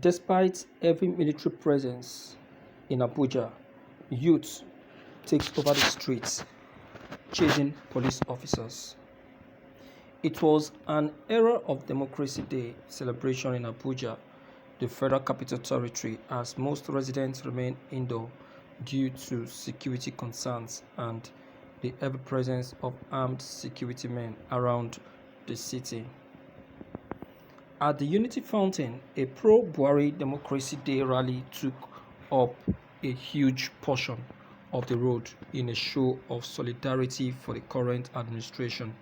Despite heavy military presence in Abuja, youth takes over the streets, chasing police officers. It was an era of Democracy Day celebration in Abuja, the Federal Capital Territory, as most residents remain indoor due to security concerns and the heavy presence of armed security men around the city. At the Unity Fountain, a pro-Buhari Democracy Day rally took up a huge portion of the road in a show of solidarity for the current administration.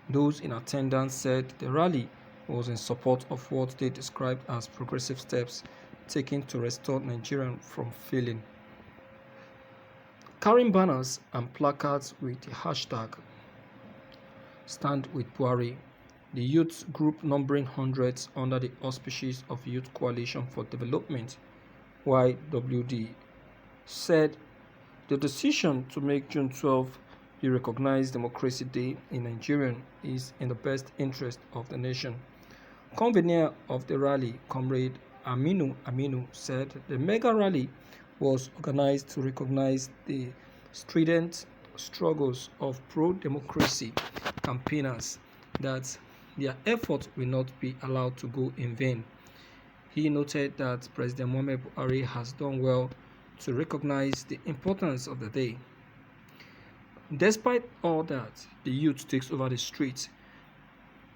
Those in attendance said the rally was in support of what they described as progressive steps taken to restore Nigeria from failing. Carrying banners and placards with the hashtag Stand with Buhari, the youth group numbering hundreds under the auspices of Youth Coalition for Development (YWD) said the decision to make June 12 the recognized Democracy Day in Nigeria is in the best interest of the nation. Convener of the rally, Comrade Aminu said the mega rally was organized to recognize the strident struggles of pro-democracy campaigners, that their efforts will not be allowed to go in vain. He noted that President Muhammad Buhari has done well to recognize the importance of the day. Despite all that, the youth takes over the streets.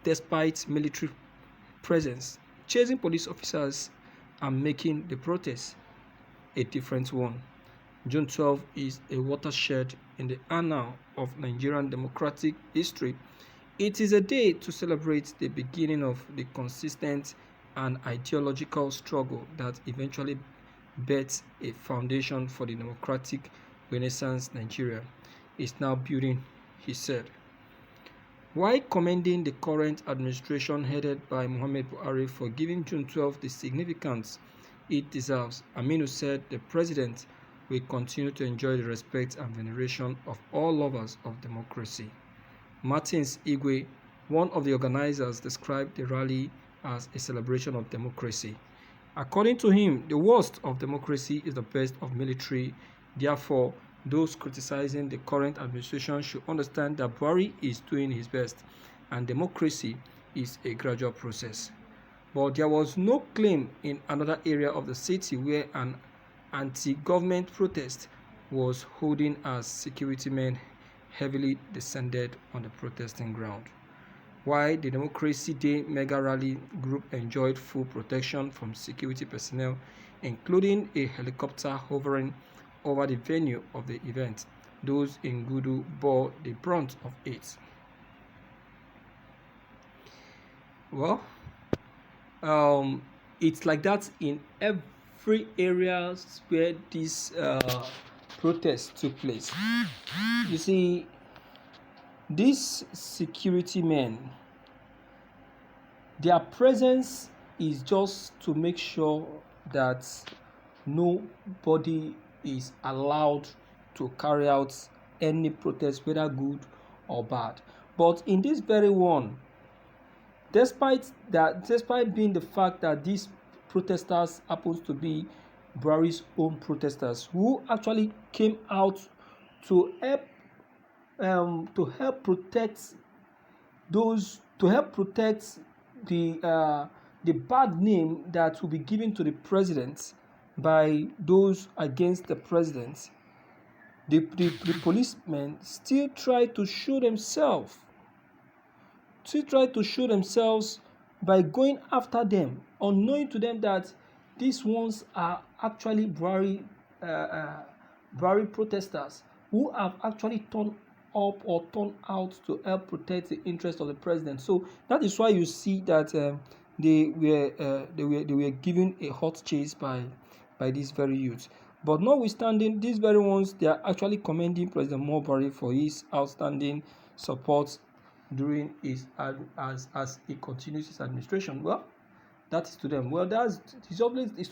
Despite military presence, chasing police officers and making the protest a different one. June 12 is a watershed in the annal of Nigerian democratic history. It is a day to celebrate the beginning of the consistent and ideological struggle that eventually bet a foundation for the democratic renaissance Nigeria is now building, he said. While commending the current administration headed by Muhammad Buhari for giving June 12 the significance it deserves, Aminu said the president will continue to enjoy the respect and veneration of all lovers of democracy. Martins Igwe, one of the organizers, described the rally as a celebration of democracy. According to him, the worst of democracy is the best of military. Therefore, those criticizing the current administration should understand that Buhari is doing his best and democracy is a gradual process. But there was no claim in another area of the city where an anti-government protest was holding as security men heavily descended on the protesting ground. While the Democracy Day mega rally group enjoyed full protection from security personnel, including a helicopter hovering over the venue of the event, those in Gudu bore the brunt of it. Well, it's like that in every area where this protest took place. You see, these security men, their presence is just to make sure that nobody is allowed to carry out any protest, whether good or bad. But in this very one, despite being the fact that these protesters happens to be Buhari's own protesters who actually came out to help protect the bad name that will be given to the president by those against the president. The policemen still try to show themselves. By going after them, unknowing to them that these ones are actually Buhari protesters who have actually turned up or turned out to help protect the interest of the president. So that is why you see that they were given a hot chase by these very youths. But notwithstanding, these very ones, they are actually commending President Buhari for his outstanding support during his as he continues his administration. Well, that is to them. Well, it's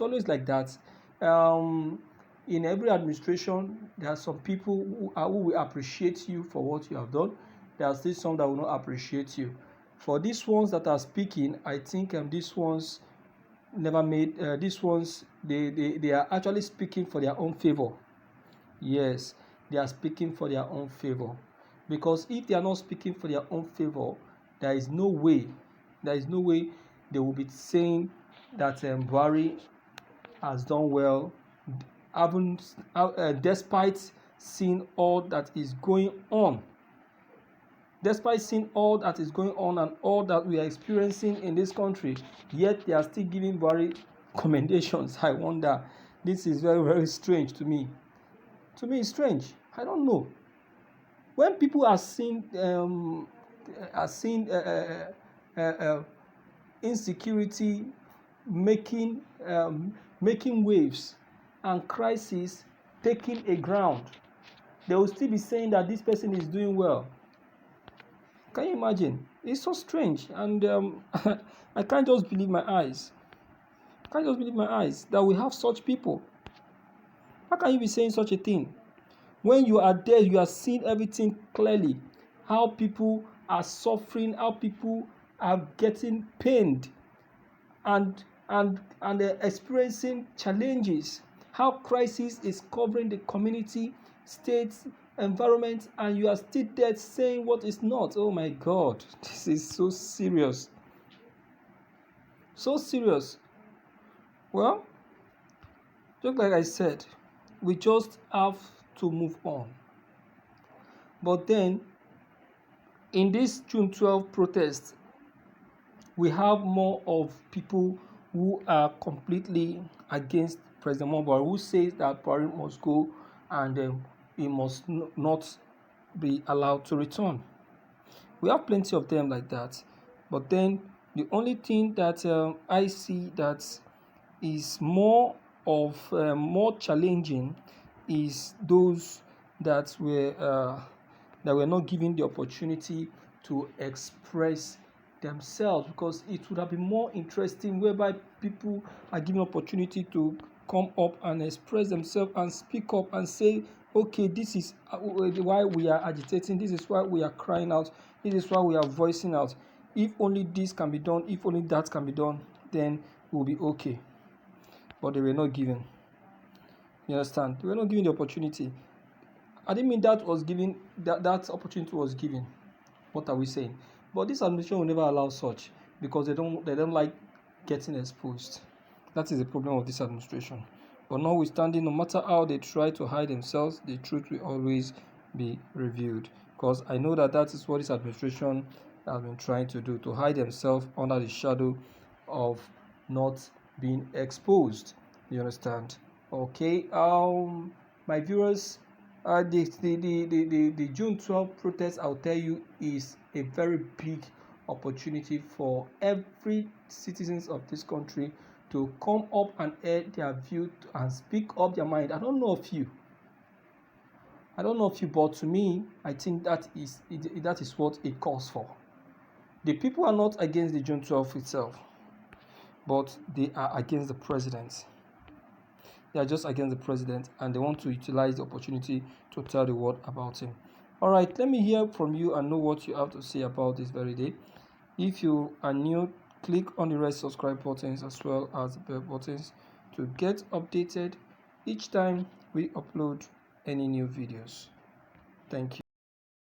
always like that. In every administration, there are some people who will appreciate you for what you have done. There are still some that will not appreciate you. For these ones that are speaking, I think these ones never made these ones. They are actually speaking for their own favor. Yes, they are speaking for their own favor, because if they are not speaking for their own favor, there is no way they will be saying that Buhari has done well, despite seeing all that is going on. Despite seeing all that is going on and all that we are experiencing in this country, yet they are still giving Buhari commendations. I wonder. This is very, very strange to me. To me, it's strange. I don't know. When people are seeing insecurity making waves and crisis taking a ground, they will still be saying that this person is doing well. Can you imagine? It's so strange, and I can't just believe my eyes. That we have such people. How can you be saying such a thing? When you are there, you are seeing everything clearly. How people are suffering, how people are getting pained and experiencing challenges. How crisis is covering the community, states, environment, and you are still there saying what is not. Oh my God, this is so serious. So serious. Well, just like I said, we just have to move on. But then, in this June 12 protest, we have more of people who are completely against President Mubarak, who says that Buhari must go and he must not be allowed to return. We have plenty of them like that. But then the only thing that I see that is more challenging is those that were not given the opportunity to express themselves, because it would have been more interesting whereby people are given opportunity to come up and express themselves and speak up and say, okay, this is why we are agitating, this is why we are crying out, this is why we are voicing out. If only this can be done, if only that can be done, then we'll be okay. But they were not given. You understand? They were not given the opportunity. I didn't mean that was given, that opportunity was given. What are we saying? But this administration will never allow such, because they don't like getting exposed. That is the problem of this administration. But notwithstanding, no matter how they try to hide themselves, the truth will always be revealed. Because I know that is what this administration has been trying to do, to hide themselves under the shadow of not being exposed. You understand? Okay. My viewers, the June 12 protest, I'll tell you, is a very big opportunity for every citizens of this country to come up and air their view and speak up their mind. I don't know of you, but to me, I think that is what it calls for. The people are not against the June 12 itself, but they are against the president. They are just against the president, and they want to utilize the opportunity to tell the world about him. All right, let me hear from you and know what you have to say about this very day. If you are new, click on the red subscribe buttons as well as the bell buttons to get updated each time we upload any new videos. Thank you.